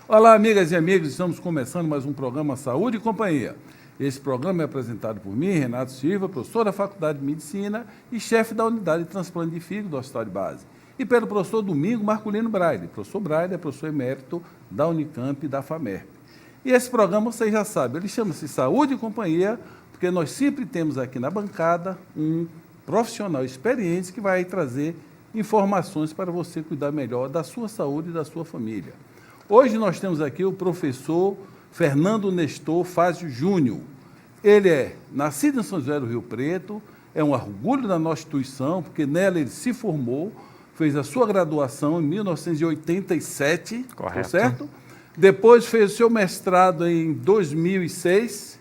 Olá, amigas e amigos, estamos começando mais um programa Saúde e Companhia. Esse programa é apresentado por mim, Renato Silva, professor da Faculdade de Medicina e chefe da Unidade de Transplante de Fígado do Hospital de Base. E pelo professor Domingo Marculino Braille. Professor Braille é professor emérito da Unicamp e da FAMERP. E esse programa, vocês já sabem, ele chama-se Saúde e Companhia, porque nós sempre temos aqui na bancada um profissional experiente que vai trazer informações para você cuidar melhor da sua saúde e da sua família. Hoje nós temos aqui o professor Fernando Nestor Fázio Júnior. Ele é nascido em São José do Rio Preto, é um orgulho da nossa instituição, porque nela ele se formou, fez a sua graduação em 1987, correto, certo? Depois fez o seu mestrado em 2006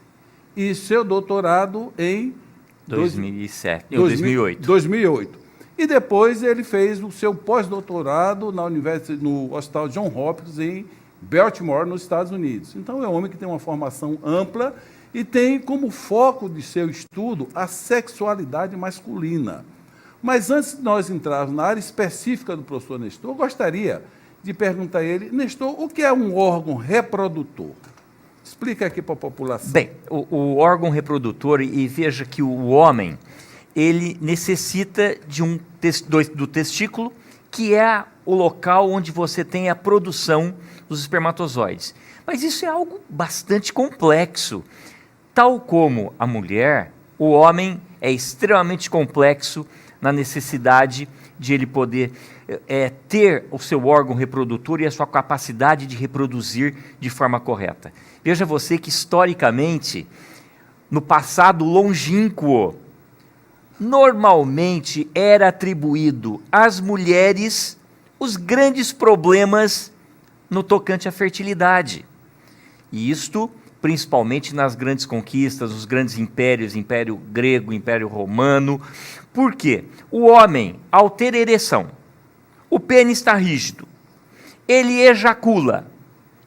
e seu doutorado em 2008. E depois ele fez o seu pós-doutorado no Hospital John Hopkins, em Baltimore, nos Estados Unidos. Então, é um homem que tem uma formação ampla e tem como foco de seu estudo a sexualidade masculina. Mas antes de nós entrarmos na área específica do professor Nestor, eu gostaria de perguntar a ele, Nestor, o que é um órgão reprodutor? Explica aqui para a população. Bem, o órgão reprodutor, e veja que o homem, ele necessita do testículo, que é o local onde você tem a produção dos espermatozoides. Mas isso é algo bastante complexo. Tal como a mulher, o homem é extremamente complexo na necessidade de ele poder ter o seu órgão reprodutor e a sua capacidade de reproduzir de forma correta. Veja você que, historicamente, no passado longínquo, normalmente era atribuído às mulheres os grandes problemas no tocante à fertilidade. E isto, principalmente nas grandes conquistas, os grandes impérios, Império Grego, Império Romano. Por quê? O homem, ao ter ereção, o pênis está rígido, ele ejacula.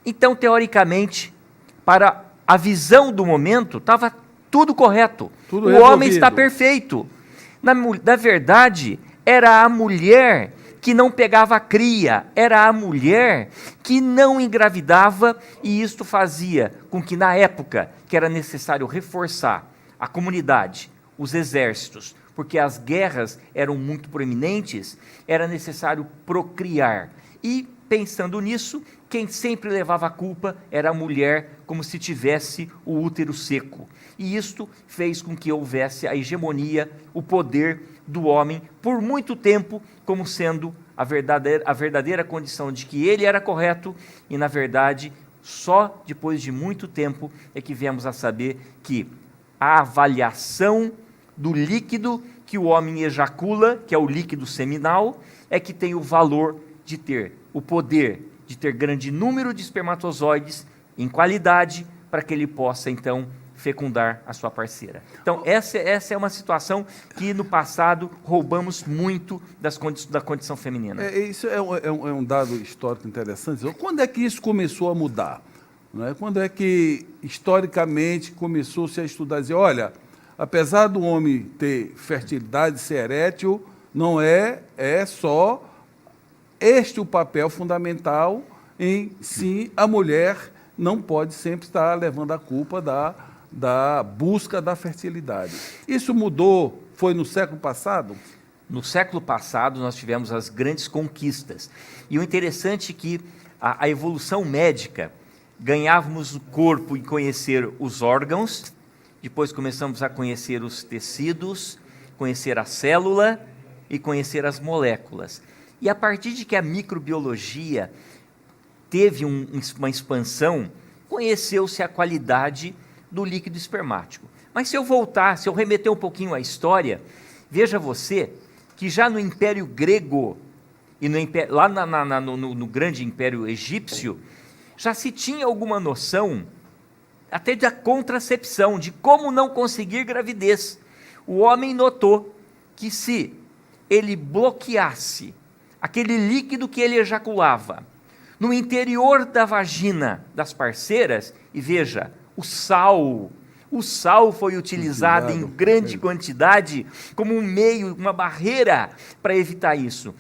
Então, teoricamente, para a visão do momento, estava tudo correto. Tudo o resolvido. Homem está perfeito. Na verdade, era a mulher que não pegava a cria, era a mulher que não engravidava, e isto fazia com que, na época, que era necessário reforçar a comunidade, os exércitos, porque as guerras eram muito proeminentes, era necessário procriar. E, pensando nisso, quem sempre levava a culpa era a mulher, como se tivesse o útero seco. E isto fez com que houvesse a hegemonia, o poder do homem, por muito tempo, como sendo a verdadeira condição de que ele era correto, e, na verdade, só depois de muito tempo é que viemos a saber que a avaliação do líquido que o homem ejacula, que é o líquido seminal, é que tem o valor de ter o poder de ter grande número de espermatozoides em qualidade, para que ele possa, então, fecundar a sua parceira. Então, essa é uma situação que, no passado, roubamos muito da condição feminina. Isso é um dado histórico interessante. Quando é que isso começou a mudar? Não é? Quando é que, historicamente, começou-se a estudar, dizer, olha, apesar do homem ter fertilidade, ser erétil, não é só este o papel fundamental em sim, a mulher não pode sempre estar levando a culpa da busca da fertilidade. Isso mudou, foi no século passado? No século passado, nós tivemos as grandes conquistas. E o interessante é que a evolução médica, ganhávamos o corpo em conhecer os órgãos, depois começamos a conhecer os tecidos, conhecer a célula e conhecer as moléculas. E a partir de que a microbiologia teve uma expansão, conheceu-se a qualidade do líquido espermático. Mas se eu remeter um pouquinho à história, veja você que já no Império Grego e lá no grande Império Egípcio, já se tinha alguma noção até da contracepção, de como não conseguir gravidez. O homem notou que se ele bloqueasse aquele líquido que ele ejaculava no interior da vagina das parceiras, e veja, o sal foi utilizado em grande quantidade como um meio, uma barreira para evitar isso.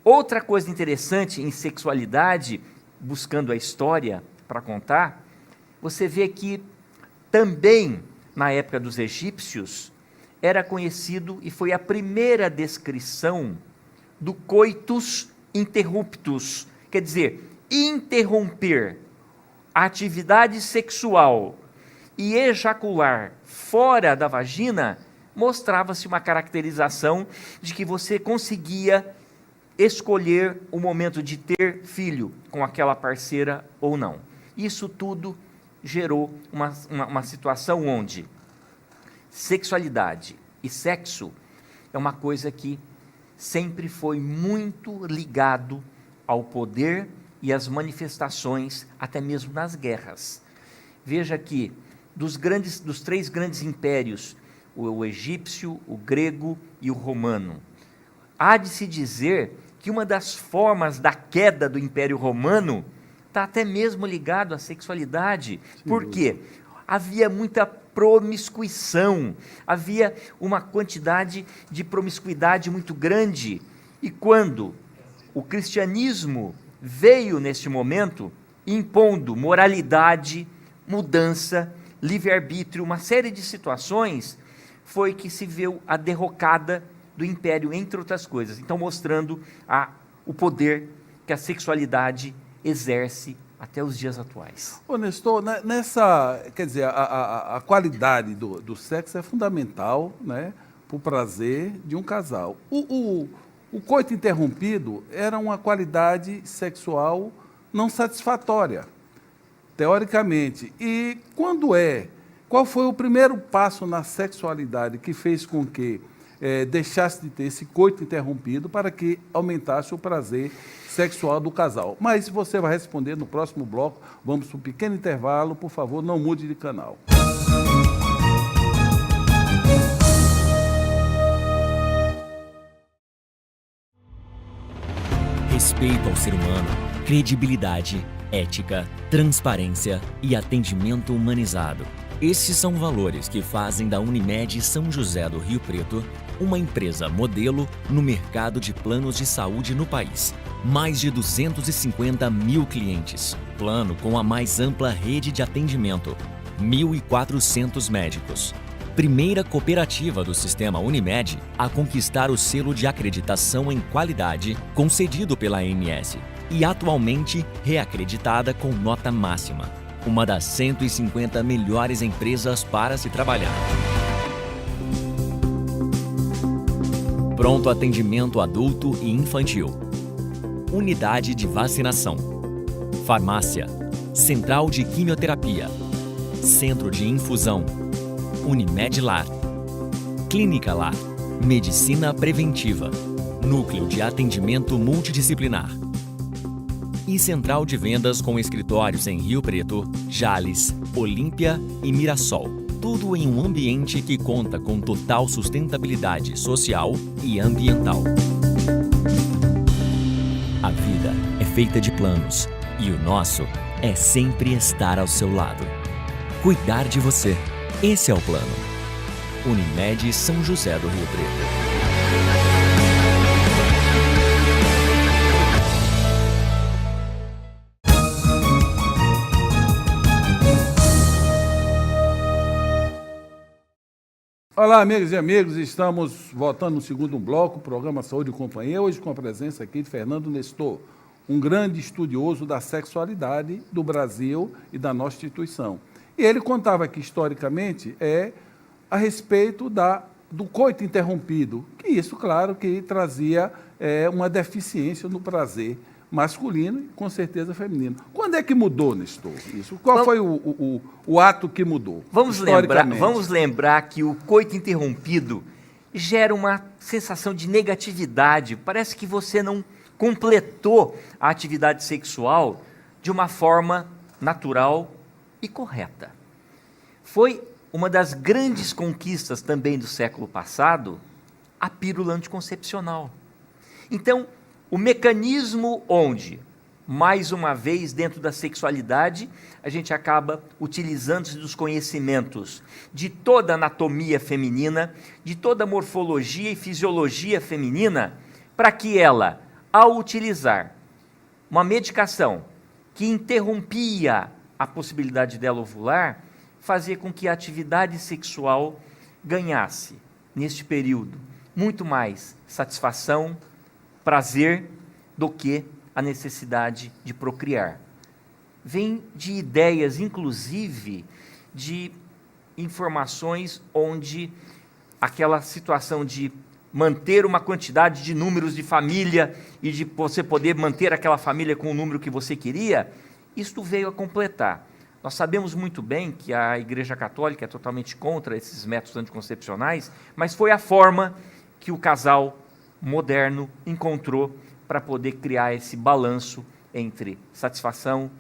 Outra coisa interessante em sexualidade buscando a história para contar, você vê que também, na época dos egípcios, era conhecido e foi a primeira descrição do coitus interruptus, quer dizer, interromper a atividade sexual e ejacular fora da vagina, mostrava-se uma caracterização de que você conseguia escolher o momento de ter filho com aquela parceira ou não. Isso tudo gerou uma situação onde sexualidade e sexo é uma coisa que sempre foi muito ligado ao poder e às manifestações, até mesmo nas guerras. Veja que dos 3 grandes impérios, o egípcio, o grego e o romano, há de se dizer que uma das formas da queda do Império Romano está até mesmo ligado à sexualidade. Por quê? Havia muita promiscuição, havia uma quantidade de promiscuidade muito grande. E quando o cristianismo veio neste momento, impondo moralidade, mudança, livre-arbítrio, uma série de situações, foi que se viu a derrocada do império, entre outras coisas. Então, mostrando o poder que a sexualidade exerce até os dias atuais. Ô Nestor, quer dizer, a qualidade do sexo é fundamental, né, para o prazer de um casal. O coito interrompido era uma qualidade sexual não satisfatória, teoricamente. E qual foi o primeiro passo na sexualidade que fez com que deixasse de ter esse coito interrompido para que aumentasse o prazer sexual do casal? Mas você vai responder no próximo bloco. Vamos para um pequeno intervalo. Por favor, não mude de canal. Respeito ao ser humano, credibilidade, ética, transparência e atendimento humanizado. Esses são valores que fazem da Unimed São José do Rio Preto uma empresa modelo no mercado de planos de saúde no país. Mais de 250 mil clientes. Plano com a mais ampla rede de atendimento. 1.400 médicos. Primeira cooperativa do sistema Unimed a conquistar o selo de acreditação em qualidade concedido pela ANS e atualmente reacreditada com nota máxima. Uma das 150 melhores empresas para se trabalhar. Pronto atendimento adulto e infantil. Unidade de vacinação. Farmácia. Central de quimioterapia. Centro de infusão. Unimed Lar. Clínica Lar. Medicina preventiva. Núcleo de atendimento multidisciplinar. E central de vendas com escritórios em Rio Preto, Jales, Olímpia e Mirassol. Tudo em um ambiente que conta com total sustentabilidade social e ambiental. A vida é feita de planos e o nosso é sempre estar ao seu lado. Cuidar de você. Esse é o plano. Unimed São José do Rio Preto. Olá, amigas e amigos, estamos voltando no segundo bloco, programa Saúde e Companhia, hoje com a presença aqui de Fernando Nestor, um grande estudioso da sexualidade do Brasil e da nossa instituição. E ele contava aqui, historicamente, a respeito do coito interrompido, que isso, claro, que trazia uma deficiência no prazer masculino e, com certeza, feminino. Quando é que mudou, Nestor, isso? Qual foi o ato que mudou? Vamos lembrar que o coito interrompido gera uma sensação de negatividade. Parece que você não completou a atividade sexual de uma forma natural e correta. Foi uma das grandes conquistas também do século passado, a pílula anticoncepcional. Então, o mecanismo onde, mais uma vez, dentro da sexualidade, a gente acaba utilizando-se dos conhecimentos de toda a anatomia feminina, de toda a morfologia e fisiologia feminina, para que ela, ao utilizar uma medicação que interrompia a possibilidade dela ovular, fazia com que a atividade sexual ganhasse, neste período, muito mais satisfação, prazer, do que a necessidade de procriar. Vem de ideias, inclusive, de informações onde aquela situação de manter uma quantidade de números de família e de você poder manter aquela família com o número que você queria, isto veio a completar. Nós sabemos muito bem que a Igreja Católica é totalmente contra esses métodos anticoncepcionais, mas foi a forma que o casal moderno encontrou para poder criar esse balanço entre satisfação,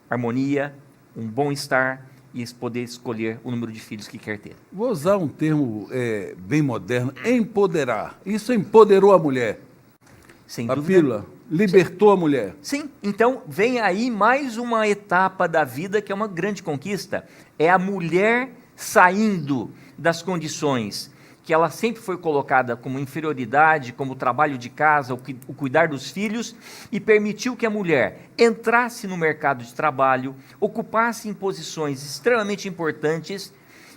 harmonia, um bom-estar e poder escolher o número de filhos que quer ter. Vou usar um termo bem moderno, empoderar. Isso empoderou a mulher. Sem a dúvida. pílula libertou a mulher. Sim, então vem aí mais uma etapa da vida que é uma grande conquista. É a mulher saindo das condições que ela sempre foi colocada como inferioridade, como trabalho de casa, o cuidar dos filhos, e permitiu que a mulher entrasse no mercado de trabalho, ocupasse em posições extremamente importantes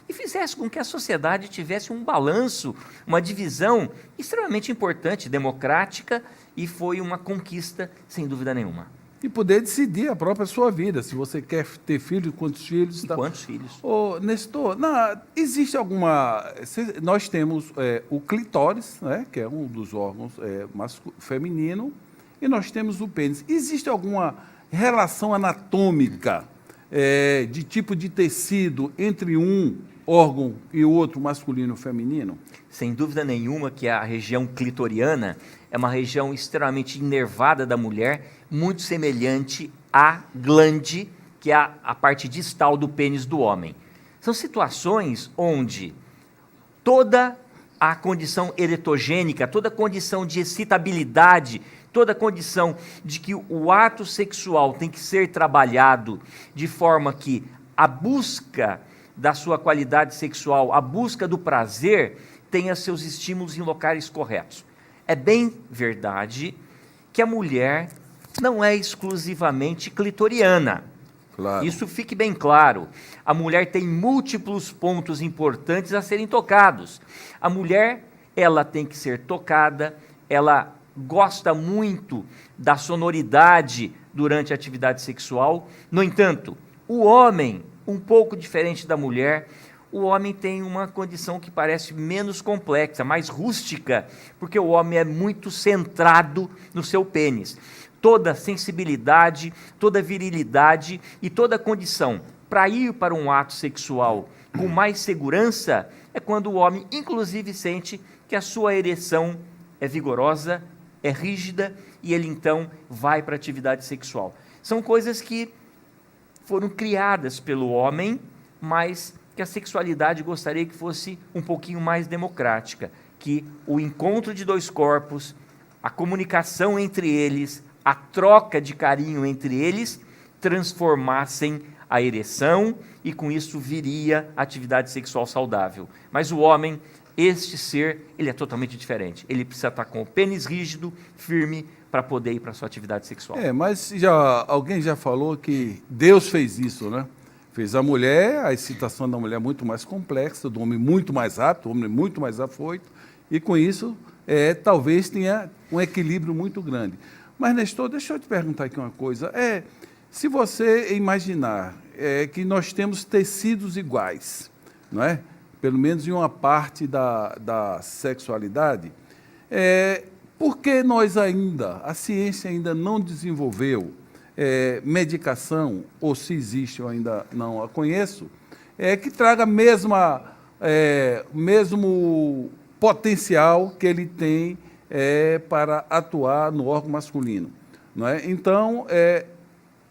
e fizesse com que a sociedade tivesse um balanço, uma divisão extremamente importante, democrática, e foi uma conquista, sem dúvida nenhuma. E poder decidir a própria sua vida, se você quer ter filhos, quantos filhos. E quantos filhos? Ô, Nestor, existe alguma... Nós temos o clitóris, né, que é um dos órgãos feminino, e nós temos o pênis. Existe alguma relação anatômica de tipo de tecido entre um órgão e o outro, masculino e feminino? Sem dúvida nenhuma que a região clitoriana é uma região extremamente inervada da mulher, muito semelhante à glande, que é a parte distal do pênis do homem. São situações onde toda a condição eretogênica, toda a condição de excitabilidade, toda a condição de que o ato sexual tem que ser trabalhado de forma que a busca da sua qualidade sexual, a busca do prazer, tenha seus estímulos em locais corretos. É bem verdade que a mulher não é exclusivamente clitoriana. Claro. Isso fique bem claro. A mulher tem múltiplos pontos importantes a serem tocados. A mulher, ela tem que ser tocada, ela gosta muito da sonoridade durante a atividade sexual. No entanto, o homem, um pouco diferente da mulher, o homem tem uma condição que parece menos complexa, mais rústica, porque o homem é muito centrado no seu pênis. Toda sensibilidade, toda virilidade e toda condição para ir para um ato sexual com mais segurança é quando o homem, inclusive, sente que a sua ereção é vigorosa, é rígida e ele então vai para a atividade sexual. São coisas que foram criadas pelo homem, mas que a sexualidade gostaria que fosse um pouquinho mais democrática, que o encontro de dois corpos, a comunicação entre eles, a troca de carinho entre eles, transformassem a ereção e com isso viria a atividade sexual saudável. Mas o homem, este ser, ele é totalmente diferente. Ele precisa estar com o pênis rígido, firme, para poder ir para a sua atividade sexual. Mas alguém já falou que Deus fez isso, né? Fez a mulher, a excitação da mulher é muito mais complexa, do homem muito mais rápido, o homem muito mais afoito, e com isso talvez tenha um equilíbrio muito grande. Mas, Nestor, deixa eu te perguntar aqui uma coisa. Se você imaginar que nós temos tecidos iguais, não é? Pelo menos em uma parte da sexualidade, por que a ciência ainda não desenvolveu medicação, ou se existe eu ainda não a conheço, que traga mesmo potencial que ele tem para atuar no órgão masculino, não é? Então,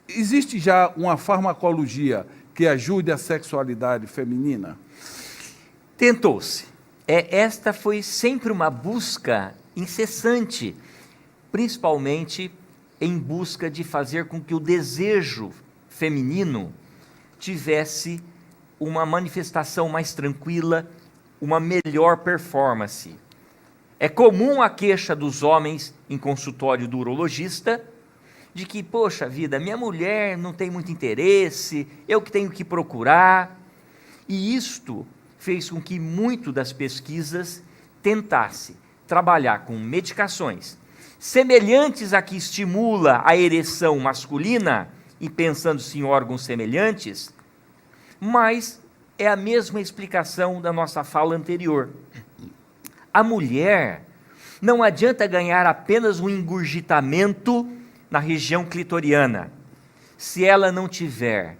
existe já uma farmacologia que ajude a sexualidade feminina? Tentou-se. Esta foi sempre uma busca incessante, principalmente em busca de fazer com que o desejo feminino tivesse uma manifestação mais tranquila, uma melhor performance. É comum a queixa dos homens em consultório do urologista de que, poxa vida, minha mulher não tem muito interesse, eu que tenho que procurar. E isto fez com que muito das pesquisas tentasse trabalhar com medicações semelhantes a que estimula a ereção masculina, e pensando-se em órgãos semelhantes, mas é a mesma explicação da nossa fala anterior. A mulher não adianta ganhar apenas um engurgitamento na região clitoriana. Se ela não tiver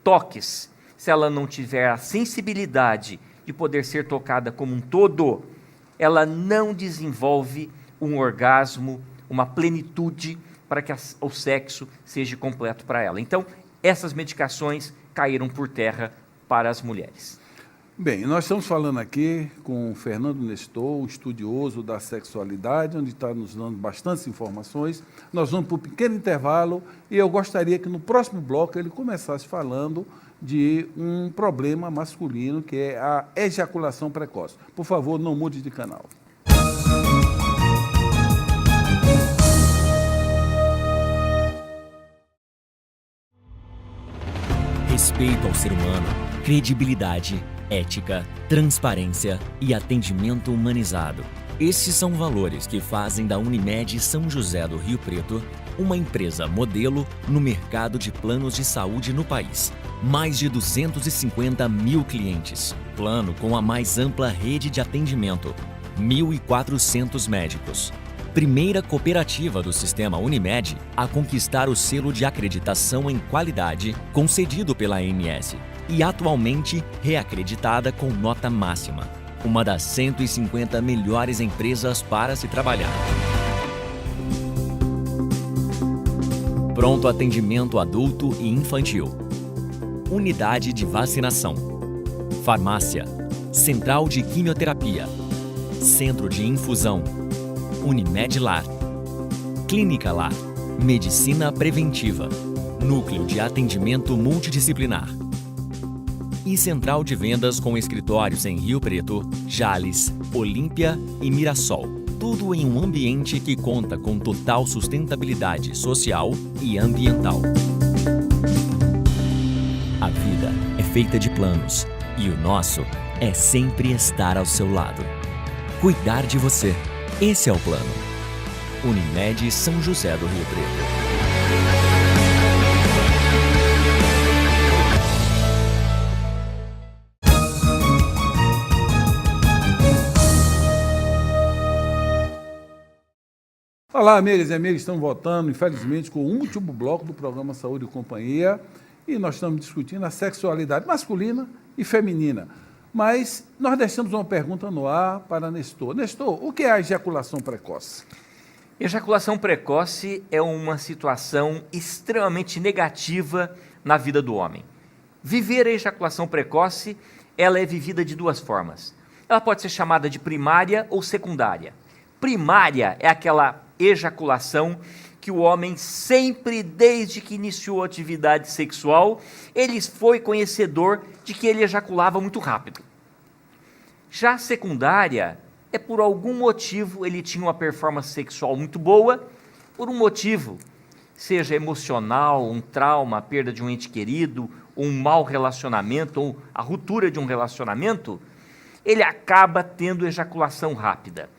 toques, se ela não tiver a sensibilidade de poder ser tocada como um todo, ela não desenvolve um orgasmo, uma plenitude para que o sexo seja completo para ela. Então, essas medicações caíram por terra para as mulheres. Bem, nós estamos falando aqui com o Fernando Nestor, um estudioso da sexualidade, onde está nos dando bastantes informações. Nós vamos para um pequeno intervalo e eu gostaria que no próximo bloco ele começasse falando de um problema masculino, que é a ejaculação precoce. Por favor, não mude de canal. Respeito ao ser humano, credibilidade, ética, transparência e atendimento humanizado. Esses são valores que fazem da Unimed São José do Rio Preto uma empresa modelo no mercado de planos de saúde no país. Mais de 250 mil clientes. Plano com a mais ampla rede de atendimento. 1.400 médicos. Primeira cooperativa do sistema Unimed a conquistar o selo de acreditação em qualidade concedido pela ANS e atualmente reacreditada com nota máxima. Uma das 150 melhores empresas para se trabalhar. Pronto atendimento adulto e infantil. Unidade de vacinação. Farmácia. Central de quimioterapia. Centro de infusão. Unimed Lar. Clínica Lar. Medicina preventiva. Núcleo de atendimento multidisciplinar. E central de vendas com escritórios em Rio Preto, Jales, Olímpia e Mirassol. Tudo em um ambiente que conta com total sustentabilidade social e ambiental. A vida é feita de planos e o nosso é sempre estar ao seu lado. Cuidar de você. Esse é o plano. Unimed São José do Rio Preto. Olá, amigas e amigos, estamos voltando, infelizmente, com o último bloco do programa Saúde e Companhia, e nós estamos discutindo a sexualidade masculina e feminina. Mas nós deixamos uma pergunta no ar para Nestor. Nestor, o que é a ejaculação precoce? Ejaculação precoce é uma situação extremamente negativa na vida do homem. Viver a ejaculação precoce, ela é vivida de duas formas. Ela pode ser chamada de primária ou secundária. Primária é aquela ejaculação que o homem sempre, desde que iniciou a atividade sexual, ele foi conhecedor de que ele ejaculava muito rápido. Já a secundária é por algum motivo ele tinha uma performance sexual muito boa, por um motivo, seja emocional, um trauma, a perda de um ente querido, um mau relacionamento, ou a ruptura de um relacionamento, ele acaba tendo ejaculação rápida.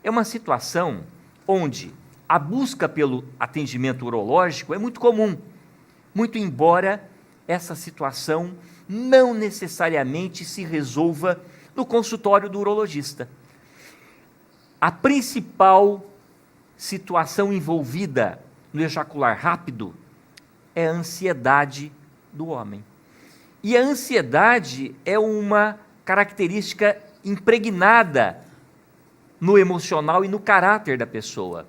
É uma situação onde a busca pelo atendimento urológico é muito comum, muito embora essa situação não necessariamente se resolva no consultório do urologista. A principal situação envolvida no ejacular rápido é a ansiedade do homem. E a ansiedade é uma característica impregnada no emocional e no caráter da pessoa.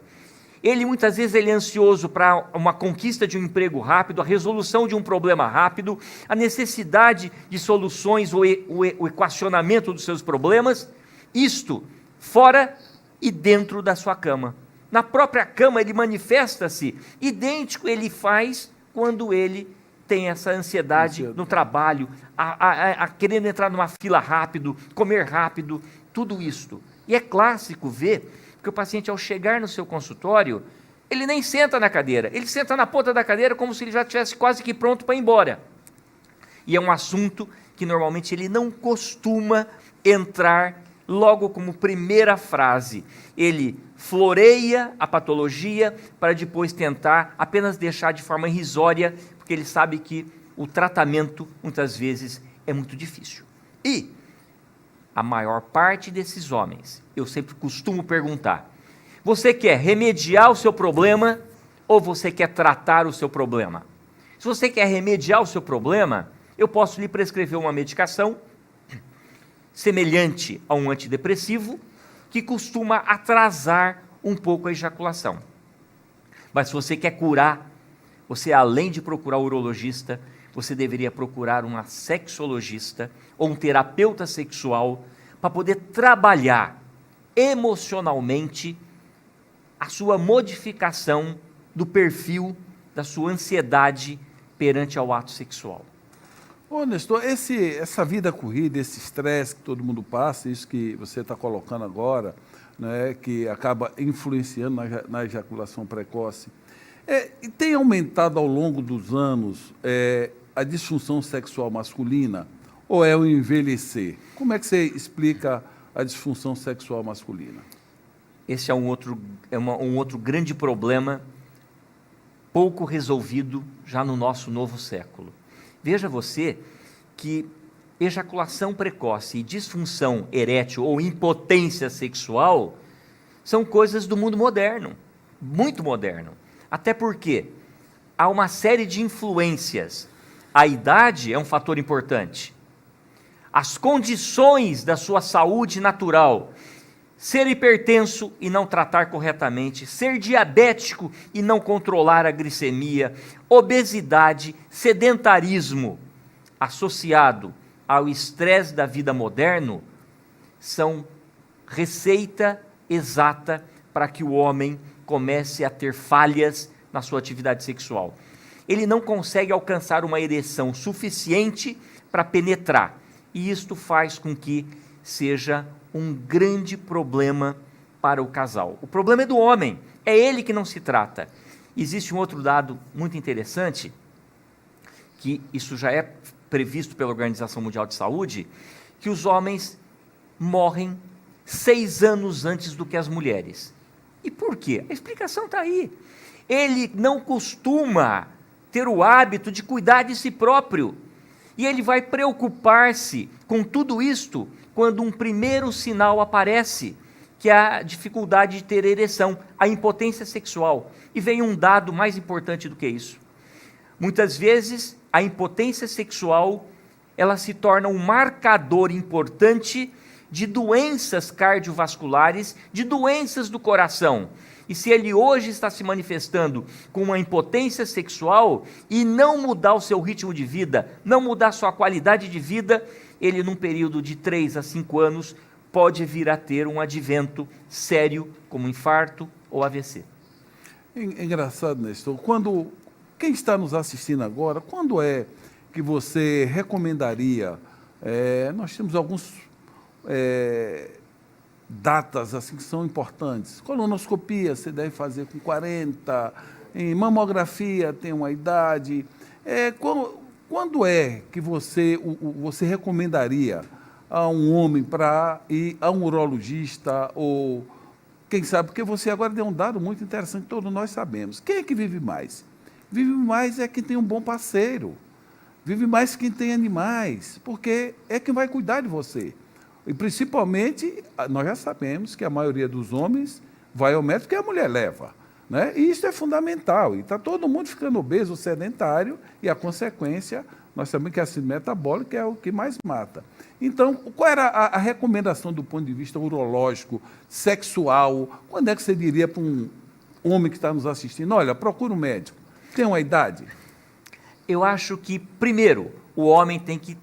Muitas vezes ele é ansioso para uma conquista de um emprego rápido, a resolução de um problema rápido, a necessidade de soluções ou o equacionamento dos seus problemas, isto fora e dentro da sua cama. Na própria cama ele manifesta-se idêntico, ele faz quando ele tem essa ansiedade no trabalho, a querendo entrar numa fila rápido, comer rápido, tudo isto. E é clássico ver que o paciente, ao chegar no seu consultório, Ele nem senta na cadeira, ele senta na ponta da cadeira como se ele já estivesse quase que pronto para ir embora. E é um assunto que normalmente ele não costuma entrar logo como primeira frase. Ele floreia a patologia para depois tentar apenas deixar de forma irrisória, porque ele sabe que o tratamento muitas vezes é muito difícil. E a maior parte desses homens, eu sempre costumo perguntar: você quer remediar o seu problema ou você quer tratar o seu problema? Se você quer remediar o seu problema, eu posso lhe prescrever uma medicação semelhante a um antidepressivo que costuma atrasar um pouco a ejaculação. Mas se você quer curar, você, além de procurar o urologista, você deveria procurar uma sexologista ou um terapeuta sexual para poder trabalhar emocionalmente a sua modificação do perfil da sua ansiedade perante ao ato sexual. Ô, Nestor, essa vida corrida, esse estresse que todo mundo passa, isso que você está colocando agora, né, que acaba influenciando na ejaculação precoce, tem aumentado ao longo dos anos a disfunção sexual masculina ou é o envelhecer? Como é que você explica a disfunção sexual masculina? Esse é um outro grande problema, pouco resolvido já no nosso novo século. Veja você que ejaculação precoce e disfunção erétil ou impotência sexual são coisas do mundo moderno, muito moderno. Até porque há uma série de influências. A idade é um fator importante. As condições da sua saúde natural, ser hipertenso e não tratar corretamente, ser diabético e não controlar a glicemia, obesidade, sedentarismo, associado ao estresse da vida moderno, são receita exata para que o homem comece a ter falhas na sua atividade sexual. Ele não consegue alcançar uma ereção suficiente para penetrar, e isto faz com que seja um grande problema para o casal. O problema é do homem, é ele que não se trata. Existe um outro dado muito interessante, que isso já é previsto pela Organização Mundial de Saúde, que os homens morrem 6 anos antes do que as mulheres. E por quê? A explicação está aí. Ele não costuma ter o hábito de cuidar de si próprio. E ele vai preocupar-se com tudo isto quando um primeiro sinal aparece, que é a dificuldade de ter ereção, a impotência sexual. E vem um dado mais importante do que isso. Muitas vezes, a impotência sexual, ela se torna um marcador importante de doenças cardiovasculares, de doenças do coração. E se ele hoje está se manifestando com uma impotência sexual e não mudar o seu ritmo de vida, não mudar sua qualidade de vida, ele num período de 3 a 5 anos pode vir a ter um advento sério, como infarto ou AVC. É engraçado, Nestor, quem está nos assistindo agora, quando é que você recomendaria, nós temos alguns datas assim que são importantes. Colonoscopia você deve fazer com 40, em mamografia tem uma idade. Quando é que você recomendaria a um homem para ir a um urologista ou quem sabe, porque você agora deu um dado muito interessante, todos nós sabemos. Quem é que vive mais? Vive mais é quem tem um bom parceiro. Vive mais quem tem animais, porque é quem vai cuidar de você. E, principalmente, nós já sabemos que a maioria dos homens vai ao médico que a mulher leva, né? E isso é fundamental. E está todo mundo ficando obeso, sedentário, e a consequência, nós sabemos que a síndrome metabólica é o que mais mata. Então, qual era a recomendação do ponto de vista urológico, sexual? Quando é que você diria para um homem que está nos assistindo, olha, procura um médico, tem uma idade? Eu acho que, primeiro, o homem tem que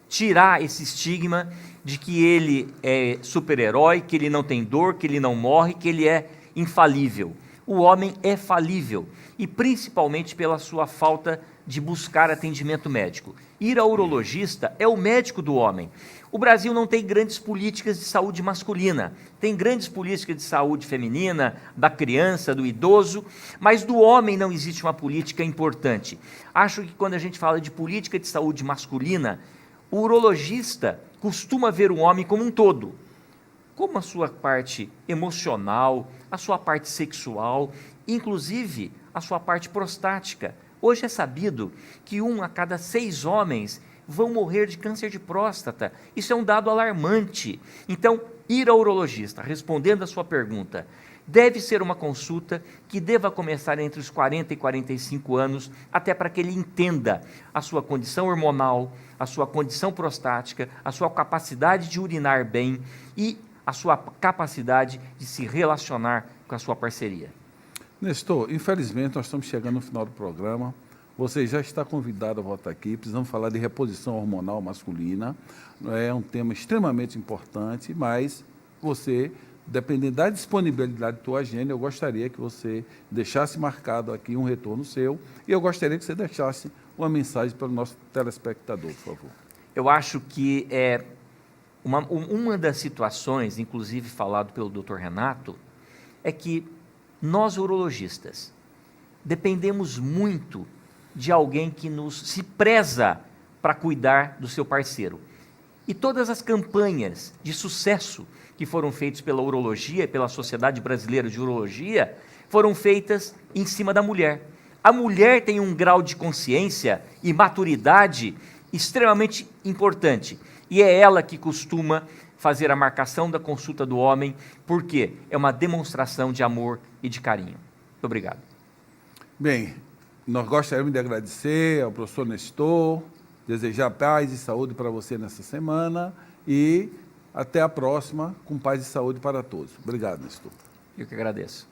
tirar esse estigma de que ele é super-herói, que ele não tem dor, que ele não morre, que ele é infalível. o homem é falível, e principalmente pela sua falta de buscar atendimento médico. Ir ao urologista é o médico do homem. O Brasil não tem grandes políticas de saúde masculina, tem grandes políticas de saúde feminina, da criança, do idoso, mas do homem não existe uma política importante. Acho que quando a gente fala de política de saúde masculina, o urologista costuma ver o homem como um todo, como a sua parte emocional, a sua parte sexual, inclusive a sua parte prostática. Hoje é sabido que 1 a cada 6 homens vão morrer de câncer de próstata. Isso é um dado alarmante. Então, ir ao urologista, respondendo a sua pergunta, deve ser uma consulta que deva começar entre os 40 e 45 anos, até para que ele entenda a sua condição hormonal, a sua condição prostática, a sua capacidade de urinar bem e a sua capacidade de se relacionar com a sua parceria. Nestor, infelizmente nós estamos chegando no final do programa. Você já está convidado a voltar aqui. Precisamos falar de reposição hormonal masculina. É um tema extremamente importante, mas você, dependendo da disponibilidade da tua agenda, eu gostaria que você deixasse marcado aqui um retorno seu e eu gostaria que você deixasse uma mensagem para o nosso telespectador, por favor. Eu acho que uma das situações, inclusive falado pelo Dr. Renato, é que nós urologistas dependemos muito de alguém que se preza para cuidar do seu parceiro. E todas as campanhas de sucesso que foram feitas pela urologia e pela Sociedade Brasileira de Urologia foram feitas em cima da mulher. A mulher tem um grau de consciência e maturidade extremamente importante. E é ela que costuma fazer a marcação da consulta do homem, porque é uma demonstração de amor e de carinho. Muito obrigado. Bem, nós gostaríamos de agradecer ao professor Nestor, desejar paz e saúde para você nessa semana e até a próxima com paz e saúde para todos. Obrigado, Nestor. Eu que agradeço.